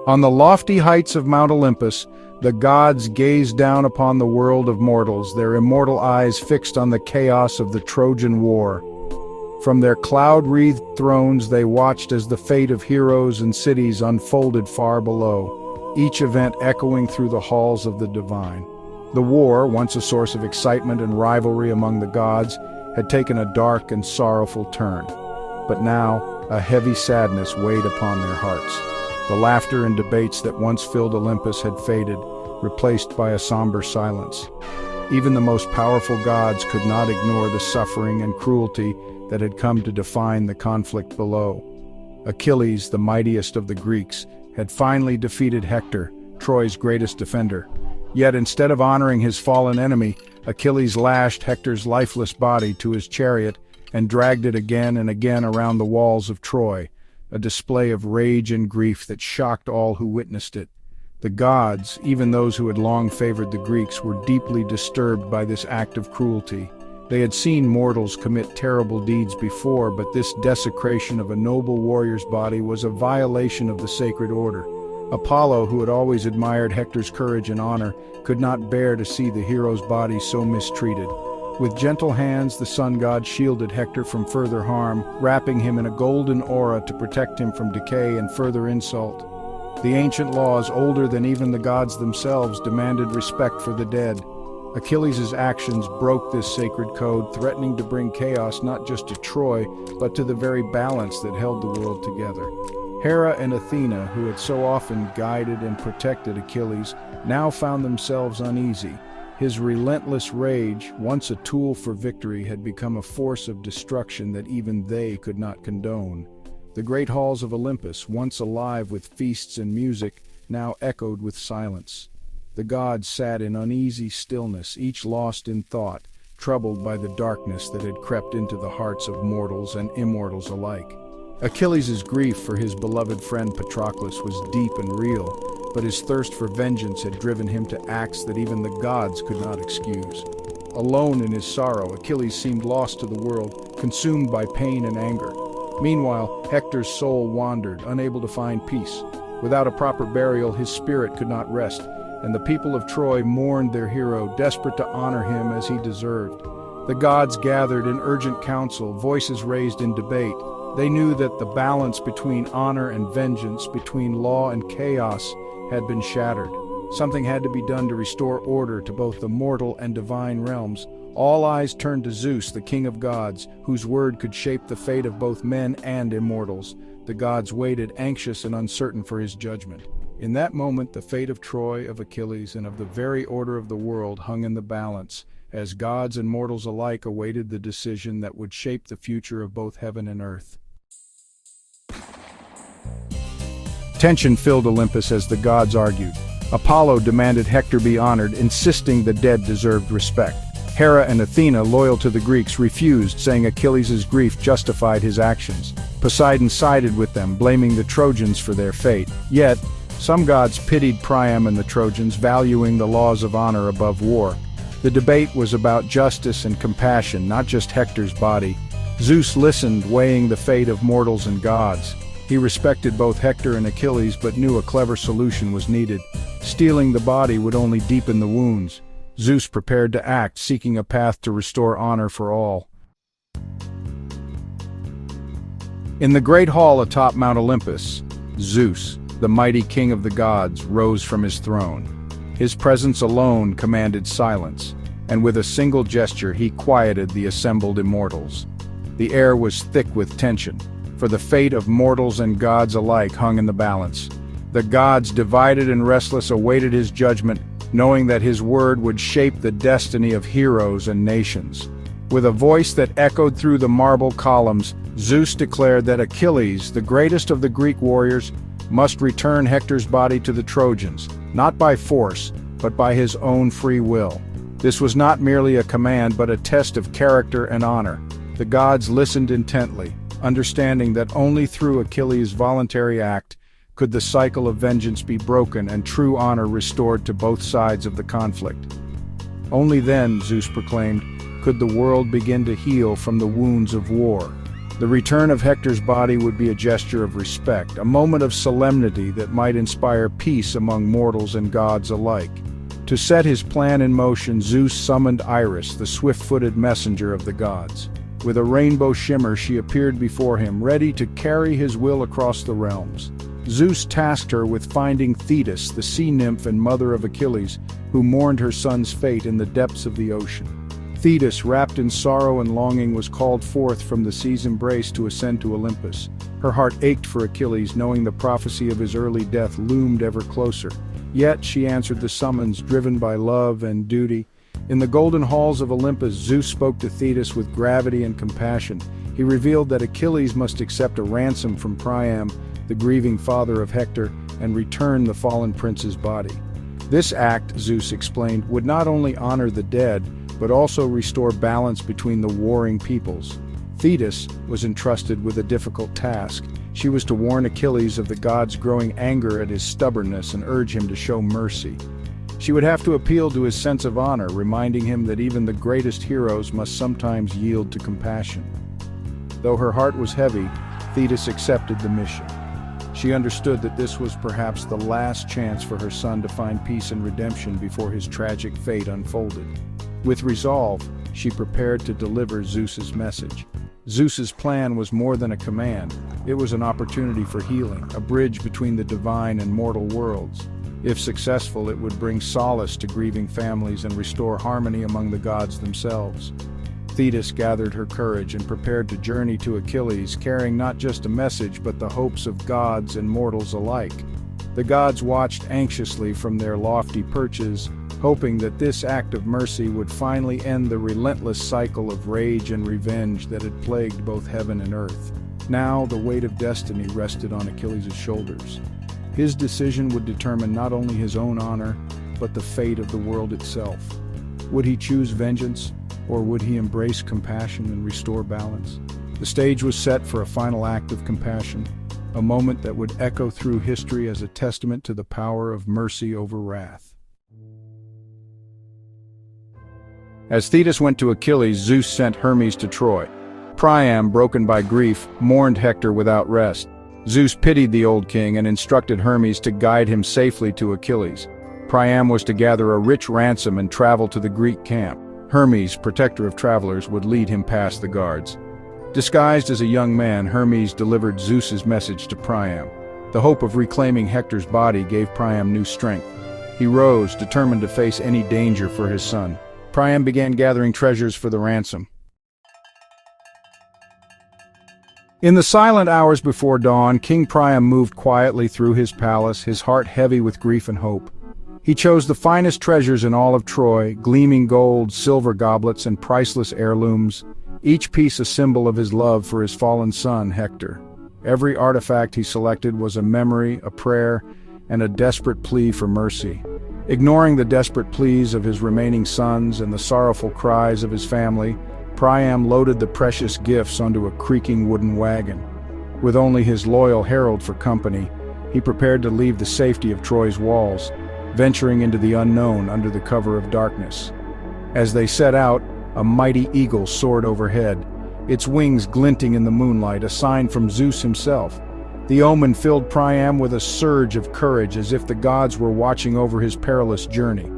On the lofty heights of Mount Olympus, the gods gazed down upon the world of mortals, their immortal eyes fixed on the chaos of the Trojan War. From their cloud-wreathed thrones they watched as the fate of heroes and cities unfolded far below, each event echoing through the halls of the divine. The war, once a source of excitement and rivalry among the gods, had taken a dark and sorrowful turn. But now, a heavy sadness weighed upon their hearts. The laughter and debates that once filled Olympus had faded, replaced by a somber silence. Even the most powerful gods could not ignore the suffering and cruelty that had come to define the conflict below. Achilles, the mightiest of the Greeks, had finally defeated Hector, Troy's greatest defender. Yet instead of honoring his fallen enemy, Achilles lashed Hector's lifeless body to his chariot and dragged it again and again around the walls of Troy, a display of rage and grief that shocked all who witnessed it. The gods, even those who had long favored the Greeks, were deeply disturbed by this act of cruelty. They had seen mortals commit terrible deeds before, but this desecration of a noble warrior's body was a violation of the sacred order. Apollo, who had always admired Hector's courage and honor, could not bear to see the hero's body so mistreated. With gentle hands, the sun god shielded Hector from further harm, wrapping him in a golden aura to protect him from decay and further insult. The ancient laws, older than even the gods themselves, demanded respect for the dead. Achilles' actions broke this sacred code, threatening to bring chaos not just to Troy, but to the very balance that held the world together. Hera and Athena, who had so often guided and protected Achilles, now found themselves uneasy. His relentless rage, once a tool for victory, had become a force of destruction that even they could not condone. The great halls of Olympus, once alive with feasts and music, now echoed with silence. The gods sat in uneasy stillness, each lost in thought, troubled by the darkness that had crept into the hearts of mortals and immortals alike. Achilles' grief for his beloved friend Patroclus was deep and real, but his thirst for vengeance had driven him to acts that even the gods could not excuse. Alone in his sorrow, Achilles seemed lost to the world, consumed by pain and anger. Meanwhile, Hector's soul wandered, unable to find peace. Without a proper burial, his spirit could not rest, and the people of Troy mourned their hero, desperate to honor him as he deserved. The gods gathered in urgent council, voices raised in debate. They knew that the balance between honor and vengeance, between law and chaos, had been shattered. Something had to be done to restore order to both the mortal and divine realms. All eyes turned to Zeus, the king of gods, whose word could shape the fate of both men and immortals. The gods waited, anxious and uncertain for his judgment. In that moment, the fate of Troy, of Achilles, and of the very order of the world hung in the balance, as gods and mortals alike awaited the decision that would shape the future of both heaven and earth. Tension filled Olympus as the gods argued. Apollo demanded Hector be honored, insisting the dead deserved respect. Hera and Athena, loyal to the Greeks, refused, saying Achilles' grief justified his actions. Poseidon sided with them, blaming the Trojans for their fate. Yet, some gods pitied Priam and the Trojans, valuing the laws of honor above war. The debate was about justice and compassion, not just Hector's body. Zeus listened, weighing the fate of mortals and gods. He respected both Hector and Achilles, but knew a clever solution was needed. Stealing the body would only deepen the wounds. Zeus prepared to act, seeking a path to restore honor for all. In the great hall atop Mount Olympus, Zeus, the mighty king of the gods, rose from his throne. His presence alone commanded silence, and with a single gesture he quieted the assembled immortals. The air was thick with tension, for the fate of mortals and gods alike hung in the balance. The gods, divided and restless, awaited his judgment, knowing that his word would shape the destiny of heroes and nations. With a voice that echoed through the marble columns, Zeus declared that Achilles, the greatest of the Greek warriors, must return Hector's body to the Trojans, not by force, but by his own free will. This was not merely a command, but a test of character and honor. The gods listened intently, understanding that only through Achilles' voluntary act could the cycle of vengeance be broken and true honor restored to both sides of the conflict. Only then, Zeus proclaimed, could the world begin to heal from the wounds of war. The return of Hector's body would be a gesture of respect, a moment of solemnity that might inspire peace among mortals and gods alike. To set his plan in motion, Zeus summoned Iris, the swift-footed messenger of the gods. With a rainbow shimmer, she appeared before him, ready to carry his will across the realms. Zeus tasked her with finding Thetis, the sea nymph and mother of Achilles, who mourned her son's fate in the depths of the ocean. Thetis, wrapped in sorrow and longing, was called forth from the sea's embrace to ascend to Olympus. Her heart ached for Achilles, knowing the prophecy of his early death loomed ever closer. Yet she answered the summons, driven by love and duty. In the golden halls of Olympus, Zeus spoke to Thetis with gravity and compassion. He revealed that Achilles must accept a ransom from Priam, the grieving father of Hector, and return the fallen prince's body. This act, Zeus explained, would not only honor the dead, but also restore balance between the warring peoples. Thetis was entrusted with a difficult task. She was to warn Achilles of the gods' growing anger at his stubbornness and urge him to show mercy. She would have to appeal to his sense of honor, reminding him that even the greatest heroes must sometimes yield to compassion. Though her heart was heavy, Thetis accepted the mission. She understood that this was perhaps the last chance for her son to find peace and redemption before his tragic fate unfolded. With resolve, she prepared to deliver Zeus's message. Zeus's plan was more than a command. It was an opportunity for healing, a bridge between the divine and mortal worlds. If successful, it would bring solace to grieving families and restore harmony among the gods themselves. Thetis gathered her courage and prepared to journey to Achilles, carrying not just a message but the hopes of gods and mortals alike. The gods watched anxiously from their lofty perches, hoping that this act of mercy would finally end the relentless cycle of rage and revenge that had plagued both heaven and earth. Now the weight of destiny rested on Achilles' shoulders. His decision would determine not only his own honor, but the fate of the world itself. Would he choose vengeance, or would he embrace compassion and restore balance? The stage was set for a final act of compassion, a moment that would echo through history as a testament to the power of mercy over wrath. As Thetis went to Achilles, Zeus sent Hermes to Troy. Priam, broken by grief, mourned Hector without rest. Zeus pitied the old king and instructed Hermes to guide him safely to Achilles. Priam was to gather a rich ransom and travel to the Greek camp. Hermes, protector of travelers, would lead him past the guards. Disguised as a young man, Hermes delivered Zeus's message to Priam. The hope of reclaiming Hector's body gave Priam new strength. He rose, determined to face any danger for his son. Priam began gathering treasures for the ransom. In the silent hours before dawn, King Priam moved quietly through his palace, his heart heavy with grief and hope. He chose the finest treasures in all of Troy, gleaming gold, silver goblets, and priceless heirlooms, each piece a symbol of his love for his fallen son, Hector. Every artifact he selected was a memory, a prayer, and a desperate plea for mercy. Ignoring the desperate pleas of his remaining sons and the sorrowful cries of his family, Priam loaded the precious gifts onto a creaking wooden wagon. With only his loyal herald for company, he prepared to leave the safety of Troy's walls, venturing into the unknown under the cover of darkness. As they set out, a mighty eagle soared overhead, its wings glinting in the moonlight, a sign from Zeus himself. The omen filled Priam with a surge of courage, as if the gods were watching over his perilous journey.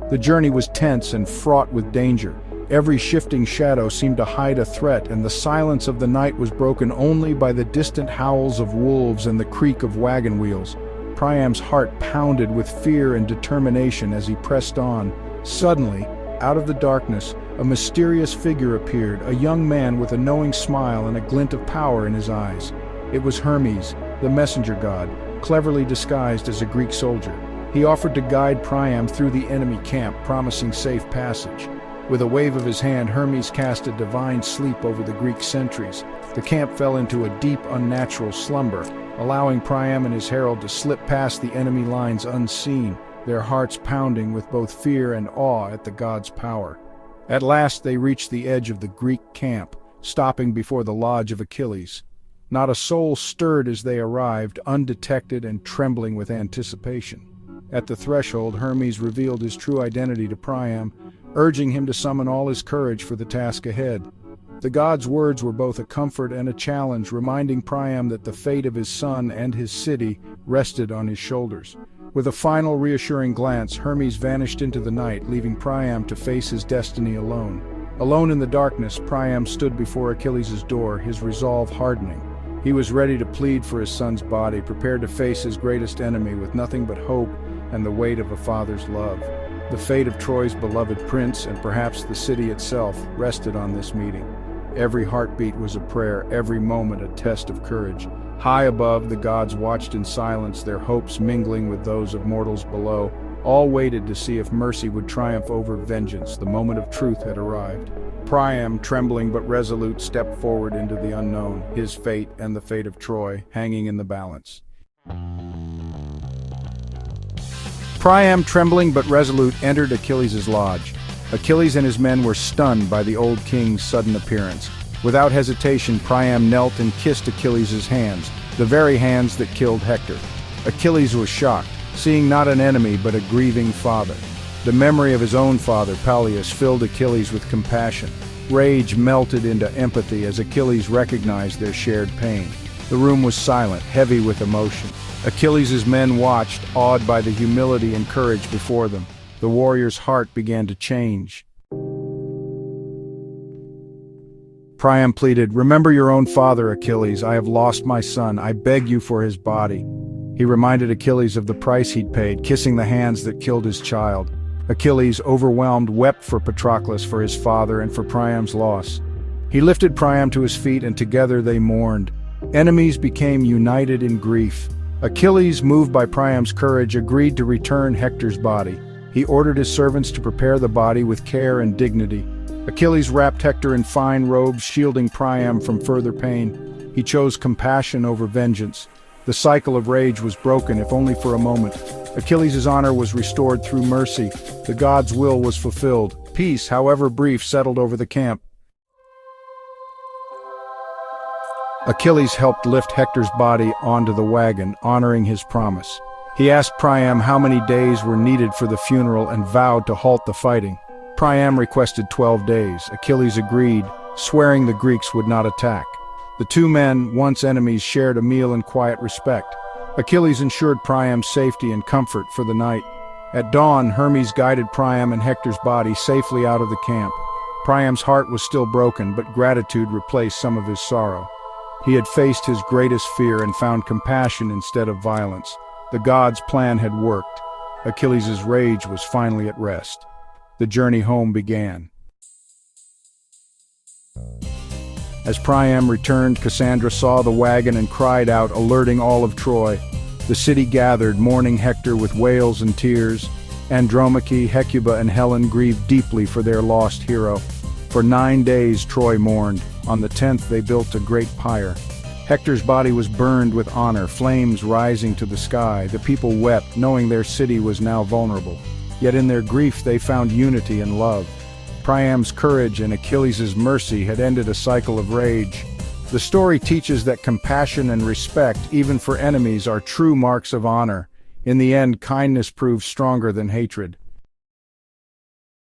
The journey was tense and fraught with danger. Every shifting shadow seemed to hide a threat, and the silence of the night was broken only by the distant howls of wolves and the creak of wagon wheels. Priam's heart pounded with fear and determination as he pressed on. Suddenly, out of the darkness, a mysterious figure appeared, a young man with a knowing smile and a glint of power in his eyes. It was Hermes, the messenger god, cleverly disguised as a Greek soldier. He offered to guide Priam through the enemy camp, promising safe passage. With a wave of his hand, Hermes cast a divine sleep over the Greek sentries. The camp fell into a deep, unnatural slumber, allowing Priam and his herald to slip past the enemy lines unseen, their hearts pounding with both fear and awe at the god's power. At last they reached the edge of the Greek camp, stopping before the lodge of Achilles. Not a soul stirred as they arrived, undetected and trembling with anticipation. At the threshold, Hermes revealed his true identity to Priam, urging him to summon all his courage for the task ahead. The god's words were both a comfort and a challenge, reminding Priam that the fate of his son and his city rested on his shoulders. With a final reassuring glance, Hermes vanished into the night, leaving Priam to face his destiny alone. Alone in the darkness, Priam stood before Achilles' door, his resolve hardening. He was ready to plead for his son's body, prepared to face his greatest enemy with nothing but hope and the weight of a father's love. The fate of Troy's beloved prince, and perhaps the city itself, rested on this meeting. Every heartbeat was a prayer, every moment a test of courage. High above, the gods watched in silence, their hopes mingling with those of mortals below. All waited to see if mercy would triumph over vengeance. The moment of truth had arrived. Priam, trembling but resolute, stepped forward into the unknown, his fate and the fate of Troy hanging in the balance. Priam, trembling but resolute, entered Achilles' lodge. Achilles and his men were stunned by the old king's sudden appearance. Without hesitation, Priam knelt and kissed Achilles' hands, the very hands that killed Hector. Achilles was shocked, seeing not an enemy but a grieving father. The memory of his own father, Peleus, filled Achilles with compassion. Rage melted into empathy as Achilles recognized their shared pain. The room was silent, heavy with emotion. Achilles' men watched, awed by the humility and courage before them. The warrior's heart began to change. Priam pleaded, "Remember your own father, Achilles. I have lost my son. I beg you for his body." He reminded Achilles of the price he'd paid, kissing the hands that killed his child. Achilles, overwhelmed, wept for Patroclus, for his father, and for Priam's loss. He lifted Priam to his feet, and together they mourned. Enemies became united in grief. Achilles, moved by Priam's courage, agreed to return Hector's body. He ordered his servants to prepare the body with care and dignity. Achilles wrapped Hector in fine robes, shielding Priam from further pain. He chose compassion over vengeance. The cycle of rage was broken, if only for a moment. Achilles' honor was restored through mercy. The god's will was fulfilled. Peace, however brief, settled over the camp. Achilles helped lift Hector's body onto the wagon, honoring his promise. He asked Priam how many days were needed for the funeral and vowed to halt the fighting. Priam requested 12 days. Achilles agreed, swearing the Greeks would not attack. The two men, once enemies, shared a meal in quiet respect. Achilles ensured Priam's safety and comfort for the night. At dawn, Hermes guided Priam and Hector's body safely out of the camp. Priam's heart was still broken, but gratitude replaced some of his sorrow. He had faced his greatest fear and found compassion instead of violence. The gods' plan had worked. Achilles' rage was finally at rest. The journey home began. As Priam returned, Cassandra saw the wagon and cried out, alerting all of Troy. The city gathered, mourning Hector with wails and tears. Andromache, Hecuba, and Helen grieved deeply for their lost hero. For 9 days Troy mourned. On the 10th they built a great pyre. Hector's body was burned with honor, flames rising to the sky. The people wept, knowing their city was now vulnerable. Yet in their grief they found unity and love. Priam's courage and Achilles' mercy had ended a cycle of rage. The story teaches that compassion and respect, even for enemies, are true marks of honor. In the end, kindness proves stronger than hatred.